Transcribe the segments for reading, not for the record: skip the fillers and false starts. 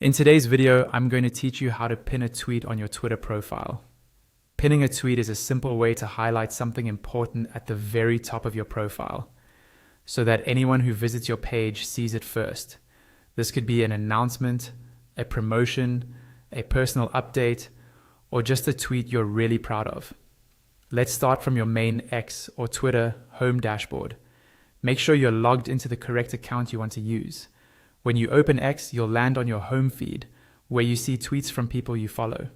In today's video, I'm going to teach you how to pin a tweet on your Twitter profile. Pinning a tweet is a simple way to highlight something important at the very top of your profile, so that anyone who visits your page sees it first. This could be an announcement, a promotion, a personal update, or just a tweet you're really proud of. Let's start from your main X or Twitter home dashboard. Make sure you're logged into the correct account you want to use. When you open X, you'll land on your home feed, where you see tweets from people you follow.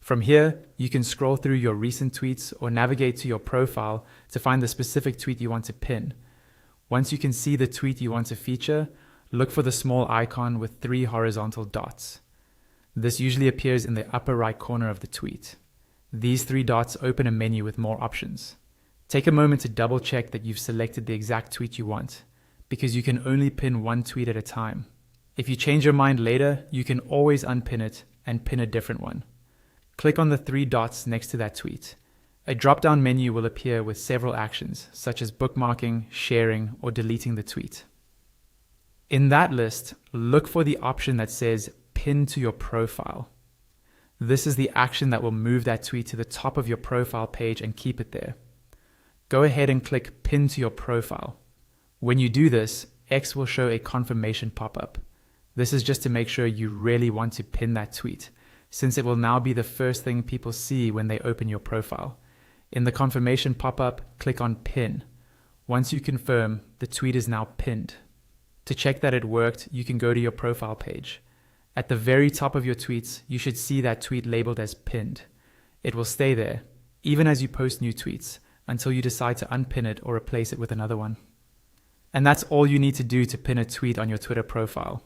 From here, you can scroll through your recent tweets or navigate to your profile to find the specific tweet you want to pin. Once you can see the tweet you want to feature, look for the small icon with 3 horizontal dots. This usually appears in the upper right corner of the tweet. These 3 dots open a menu with more options. Take a moment to double check that you've selected the exact tweet you want, because you can only pin one tweet at a time. If you change your mind later, you can always unpin it and pin a different one. Click on the 3 dots next to that tweet. A drop-down menu will appear with several actions, such as bookmarking, sharing, or deleting the tweet. In that list, look for the option that says Pin to your profile. This is the action that will move that tweet to the top of your profile page and keep it there. Go ahead and click Pin to your profile. When you do this, X will show a confirmation pop-up. This is just to make sure you really want to pin that tweet, since it will now be the first thing people see when they open your profile. In the confirmation pop-up, click on Pin. Once you confirm, the tweet is now pinned. To check that it worked, you can go to your profile page. At the very top of your tweets, you should see that tweet labeled as pinned. It will stay there, even as you post new tweets, until you decide to unpin it or replace it with another one. And that's all you need to do to pin a tweet on your Twitter profile.